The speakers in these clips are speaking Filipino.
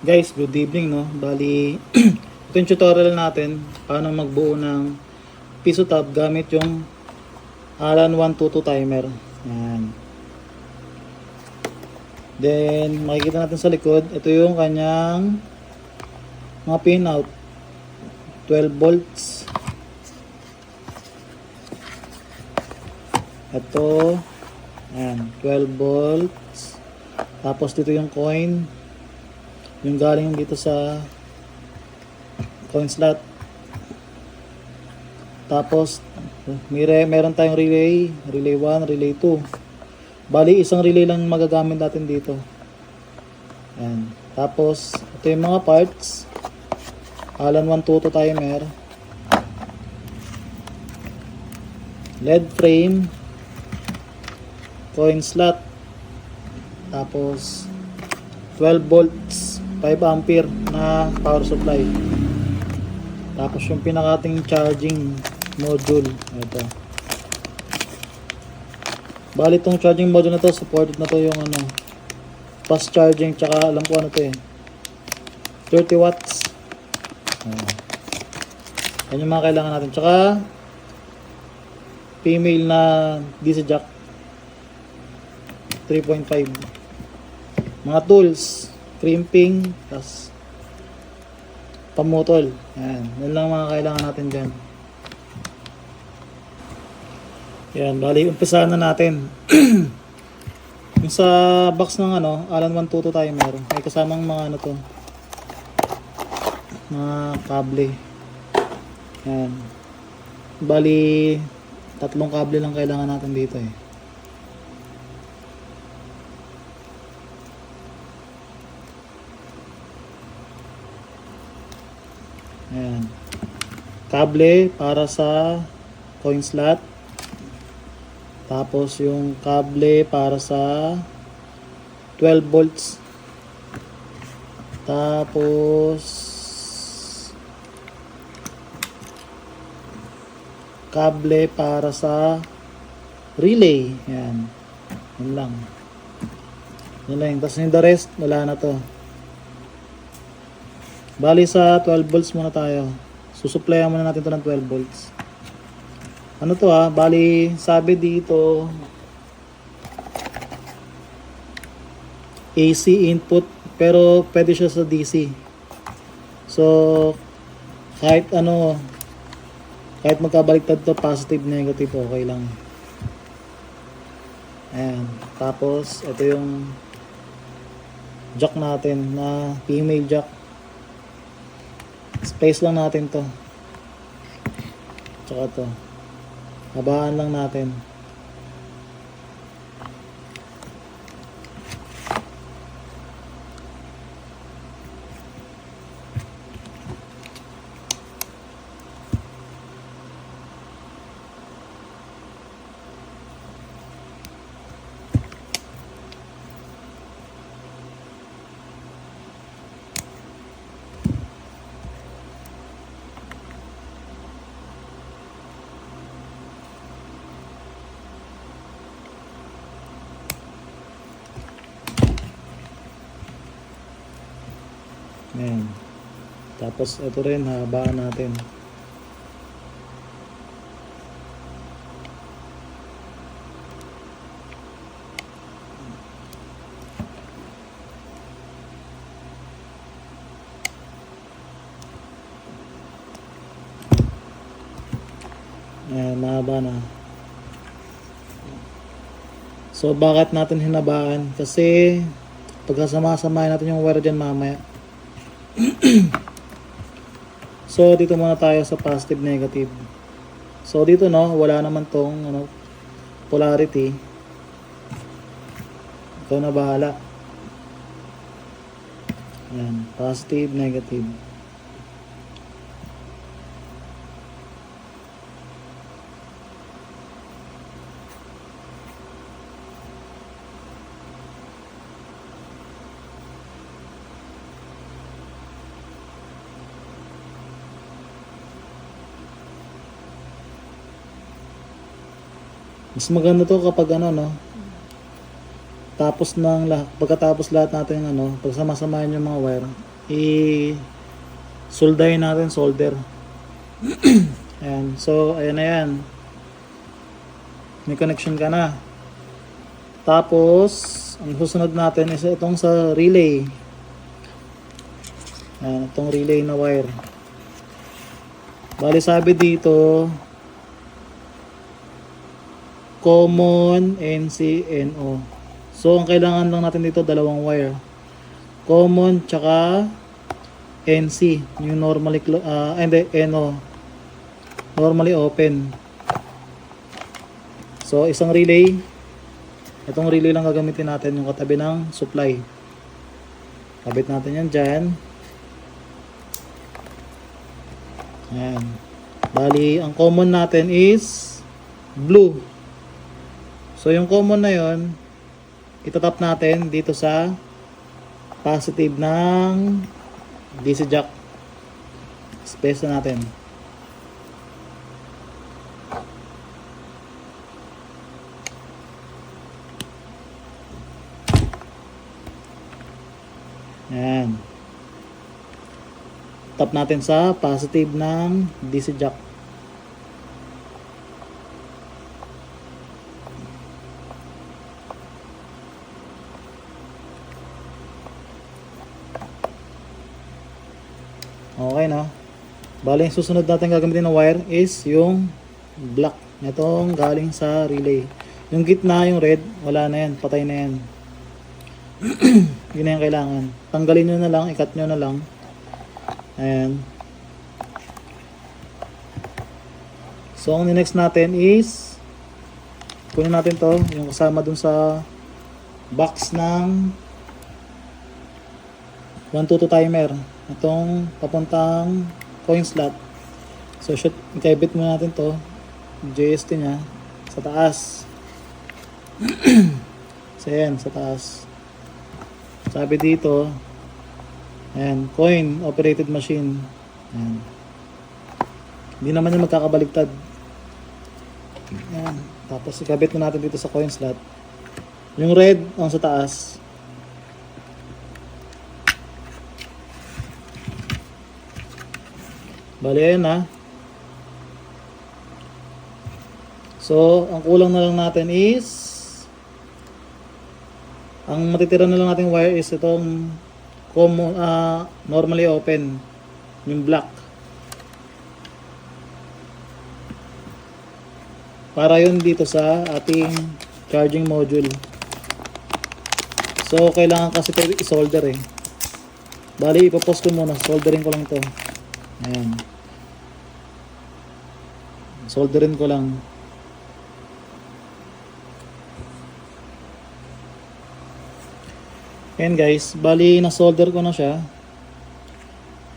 Guys, good evening, no? Bali, ito yung tutorial natin paano magbuo ng piso tab gamit yung Allen 122 timer. Yan. Then, makikita natin sa likod, ito yung kanyang mga pinout. 12 volts. Ito, yan, 12 volts. Tapos dito yung coin. Yung galing dito sa coin slot. Tapos meron tayong relay 1, relay 2. Bali isang relay lang magagamit natin dito. Ayan. Tapos ito yung mga parts. Allen 122 timer. LED frame, coin slot. Tapos 12 volts, 5 ampere na power supply. Tapos yung pinakating charging module, ito. Bali itong charging module na to, supported na to yung fast charging, tsaka alam ko ano to 30 watts. Yan yung mga kailangan natin. Tsaka female na DC jack 3.5. Mga tools, crimping, tas pamutol. Yan. Yan lang mga kailangan natin dyan. Yan. Bali, umpisahan na natin. Yung sa box ng Allen 122 timer, may kasamang mga to. Mga kable. Yan. Bali, 3 kable lang kailangan natin dito Ayan. Kable para sa coin slot. Tapos yung kable para sa 12 volts. Tapos kable para sa relay. Ayan. Yan lang. Yan lang. Tapos yung the rest, wala na to. Bali sa 12 volts muna tayo. Susuplayan muna natin to ng 12 volts. Ano to bali sabi dito AC input pero pwede siya sa DC. So kahit kahit magkabaliktad to, positive negative, okay lang. Ayan. Tapos ito yung jack natin na female jack. Space lang natin to. Tsaka to. Habaan lang natin. Ayan. Tapos ito rin, habaan natin. Ayan, mahaba na. So bakit natin hinabaan? Kasi pagkasama-samahin natin yung wire dyan mamaya. So dito muna tayo sa positive negative. So dito wala naman tong polarity. Ikaw na bahala. Ayan, positive negative. Mas maganda to kapag pagkatapos lahat natin pagsama-samahin yung mga wire, i-soldarin natin, solder. Ayan. So, ayan na yan. May connection ka na. Tapos, ang susunod natin is itong sa relay. Ayan, itong relay na wire. Bali sabi dito, common NCNO. So, ang kailangan lang natin dito, dalawang wire. Common, tsaka NC. Yung normally, NO. Normally open. So, isang relay. Itong relay lang gagamitin natin, yung katabi ng supply. Kabit natin yan dyan. Ayan. Bali, ang common natin is blue. So, yung common na yon, itatap natin dito sa positive ng DC jack. Space na natin. Ayan. Tap natin sa positive ng DC jack. Okay na. Bali, yung susunod natin gagamitin ng wire is yung black. Itong galing sa relay. Yung gitna, yung red, wala na yan. Patay na yan. Yun na yung kailangan. Tanggalin nyo na lang, ikat nyo na lang. Ayan. So, ang next natin is kunin natin to, yung kasama dun sa box ng 122 timer. Itong papuntang coin slot. So, ikabit mo natin to, JST nya, sa taas. So, ayan, sa taas. Sabi dito, ayan, coin operated machine. Ayan. Hindi naman yung magkakabaliktad. Ayan. Tapos ikabit na natin dito sa coin slot. Yung red ang sa taas. Bali, ayan na. So, ang kulang na lang natin is ang matitira na lang nating wire is itong common, normally open, yung black. Para yun dito sa ating charging module. So, kailangan kasi ito i-solder eh. Bali, ipapost ko muna. Soldering ko lang to. Ayan. Solderin ko lang. Ayan guys, bali na-solder ko na siya.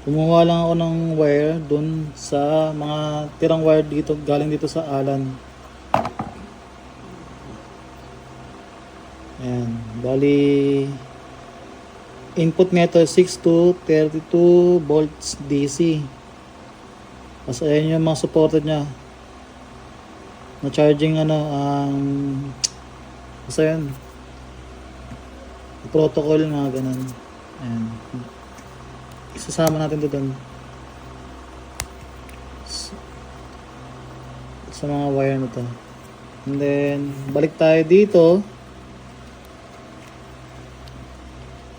Kumuha lang ako ng wire dun sa mga tirang wire dito, galing dito sa Allen. Ayan, bali input nito 6 to 32 volts DC. Tapos ayan yung mga supported nya na charging basta yan, protocol nga ganun. Ayan, isasama natin ito dun sa mga wire na to. And then balik tayo dito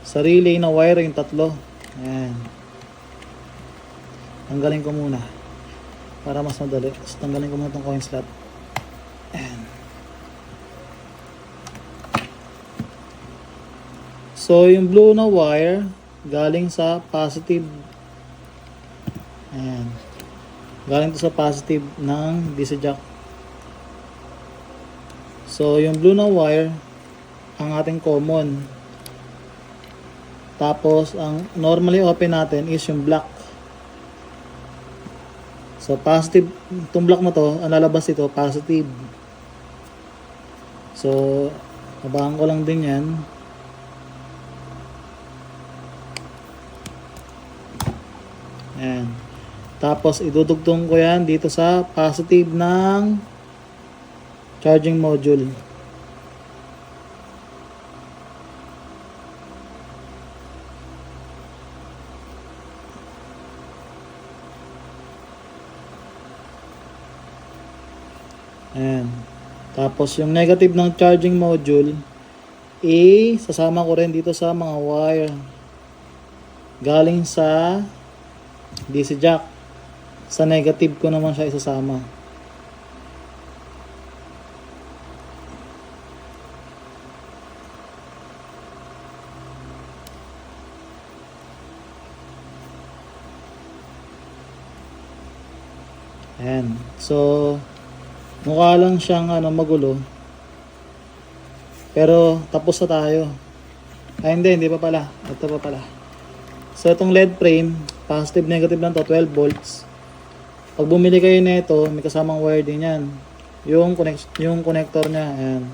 sa relay na wire, yung tatlo. Ayan, tanggalin ko muna para mas madali. So, tanggalin ko muna itong coin slot. Ayan. So, yung blue na wire galing sa positive. Ayan. Galing to sa positive ng DC jack. So, yung blue na wire ang ating common. Tapos, ang normally open natin is yung black. So, positive. Itong black na to, ang lalabas ito, positive. So, habahan ko lang din yan. Ayan. Tapos, idudugtong ko yan dito sa positive ng charging module. Ayan. Tapos yung negative ng charging module, sasama ko rin dito sa mga wire. Galing sa DC jack. Sa negative ko naman siya isasama. Ayan. So, mukha lang siyang magulo. Pero, tapos na tayo. Ay, hindi pa pala. Ito pa pala. So, itong LED frame, positive, negative lang to, 12 volts. Pag bumili kayo nito, may kasamang wire din yan. Yung connector niya, ayan.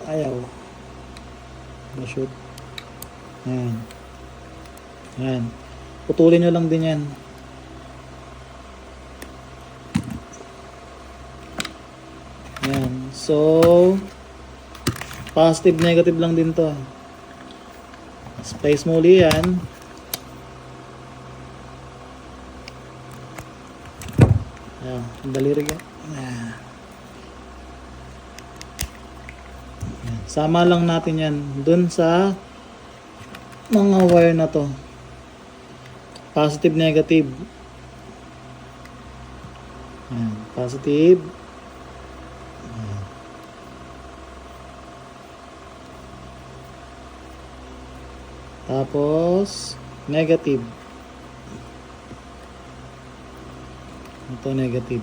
Ayaw. Na-shoot. Ayan. Ayan. Putulin nyo lang din yan. Ayan. So, positive, negative lang din to. Space mo ulit yan. Ayan. Ang daliri yan. Ayan. Sama lang natin yan dun sa mga wire na to. Positive, negative. Ayan. Positive. Ayan. Tapos negative. Ito negative.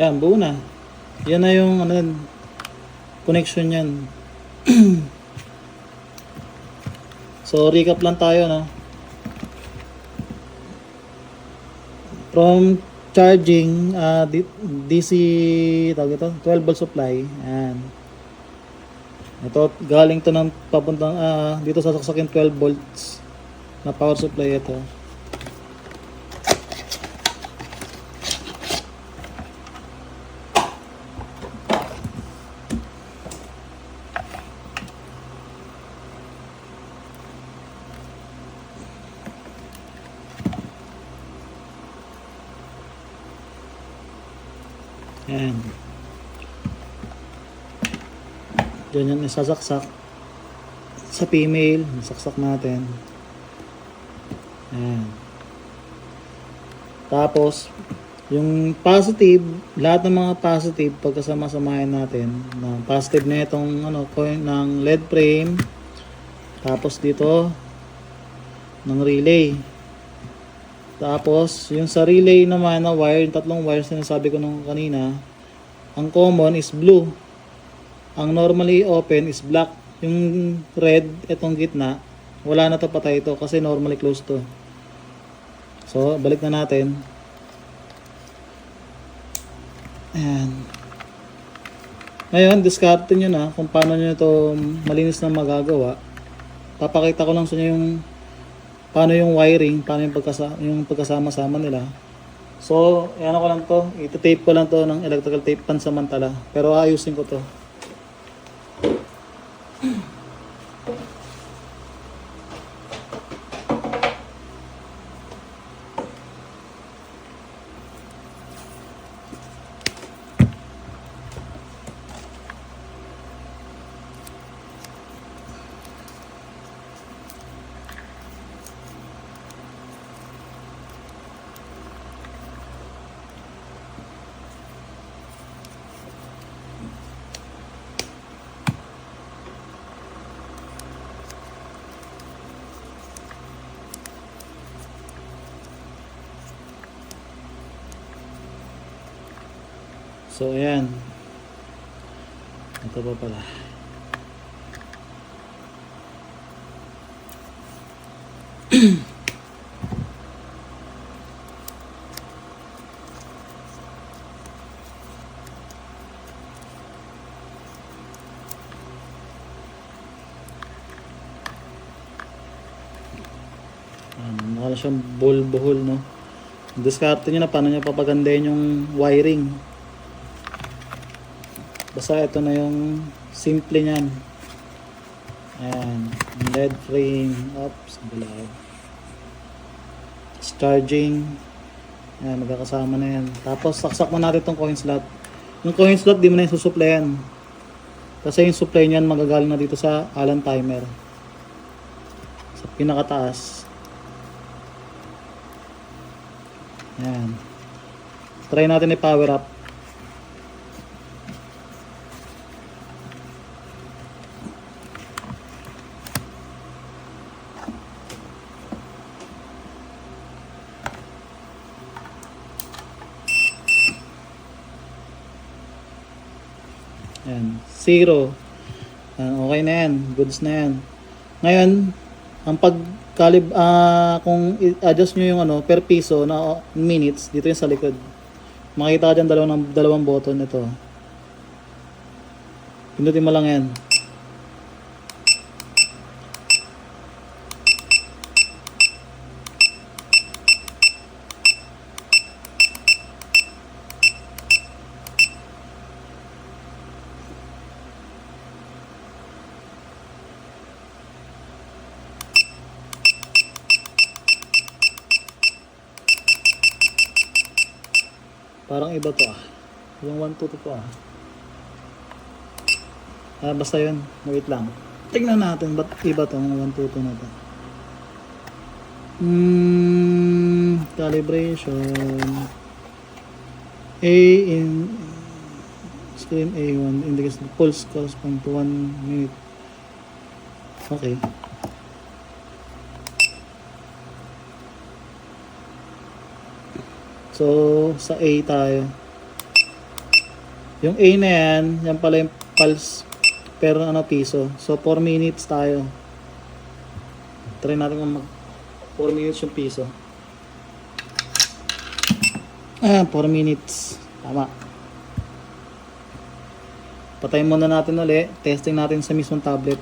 Yan, buo na. Yan na yung connection yan. So, recap lang tayo, no? From charging, DC, tawag ito, 12 volt supply. Ayan. Ito, galing to ng papuntang, dito sasaksakin 12 volts na power supply ito. Ayan. Diyan yan isasaksak sa female. Saksak natin. Ayan. Tapos, yung positive, lahat ng mga positive, pagkasama-samahin natin, na positive na itong coin ng LED frame. Tapos dito, ng relay. Tapos, yung sa relay naman na wire, yung tatlong wires na sinasabi ko nung kanina, ang common is blue. Ang normally open is black. Yung red, itong gitna, wala na to, patay ito kasi normally closed to. So, balik na natin. Ayan. Ngayon, discard nyo na kung paano nyo ito malinis na magagawa. Papakita ko lang sa inyo yung paano yung wiring, paano yung pagkasama-sama nila. So, ayan ko lang to. Ito-tape ko lang to ng electrical tape pansamantala. Pero ayusin ko to. So, ayan. Ito pa pala. Mukha na siyang buhol-buhol, no? Diskarte nyo na paano nyo papagandahin yung wiring. Basta ito na yung simple nyan. Ayan, LED frame, oops, bilao. Charging. Ayan, magkakasama na yan. Tapos saksak mo natin itong coin slot. Yung coin slot di mo na yung susuplayan. Kasi yung supply niyan magagaling na dito sa Allen timer. Sa pinakataas. Ayan. Try natin i-power up. Ayan. 0. Okay na yan. Goods na yan. Ngayon, ang kung i-adjust nyo yung per piso na minutes, dito yung sa likod. Makikita ka dyan dalawang button ito. Pindutin mo lang yan. Parang iba to Yung 1, 2 to basta yun. Wait lang. Tingnan natin ba't iba to 1, 2 to na to. Calibration. Screen A1 indicates the pulse correspond to 1 minute. Okay. So, sa A tayo. Yung A na yan pala yung pulse per piso. So, 4 minutes tayo. Try natin kung 4 minutes yung piso. 4 minutes. Tama. Patayin muna natin ulit. Testing natin sa mismong tablet.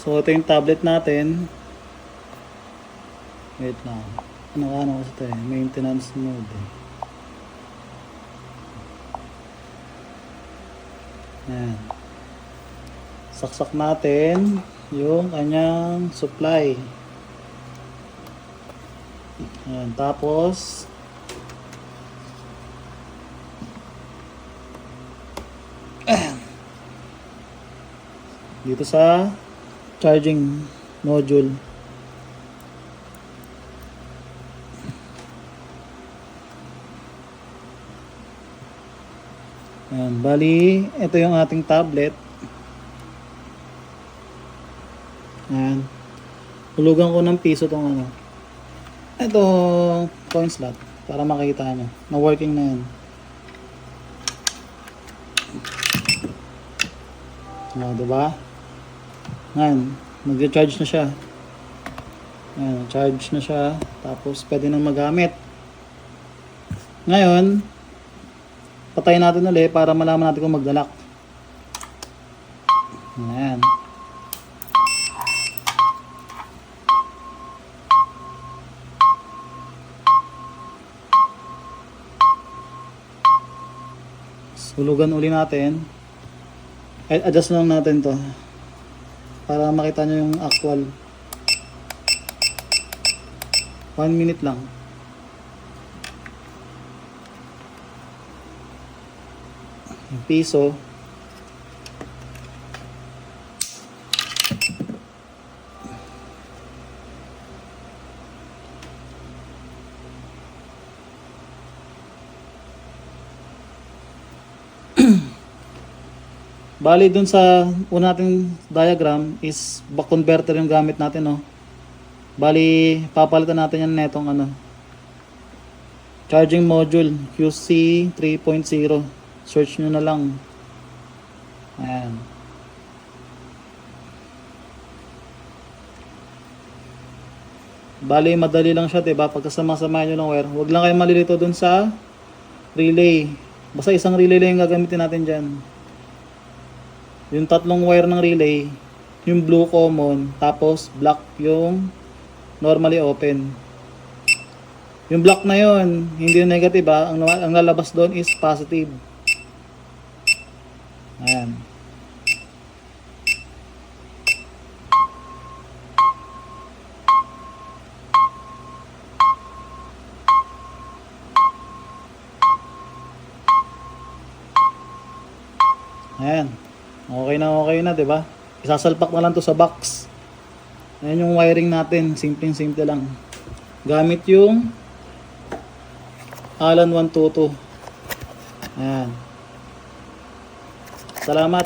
So, ito yung tablet natin. Wait lang. Ano kasi ito maintenance mode Ayan. Saksak natin yung kanyang supply. Ayan. Tapos, dito sa charging module. Ayan, bali, ito yung ating tablet. Ayan. Hulugan ko ng piso tong ito coin slot para makita nyo na working na yan. Diba? Ngayon, mag-charge na siya. Ayan, charge na siya. Tapos, pwede nang magamit. Ngayon, patayin natin ulit para malaman natin kung magdalak. Ayan. Hulugan uli natin. Adjust lang natin to para makita nyo yung actual. 1 minute lang. Yung piso. Bali dun sa una nating diagram is back converter yung gamit natin, no. Bali papalitan natin yan netong charging module QC 3.0. Search nyo na lang. Ayan. Bali, madali lang siya, diba? Pagkasama-samahan nyo ng wire. Huwag lang kayo malilito dun sa relay. Basta isang relay lang yung gagamitin natin dyan. Yung tatlong wire ng relay, yung blue common, tapos black yung normally open. Yung black na yun, hindi yung negative ha. Ang lalabas doon is positive. Ayan. Ayan. Okay na, 'di ba? Isasalpak na lang 'to sa box. Ayan yung wiring natin, simple lang. Gamit yung Allen 122. Ayan. Salamat.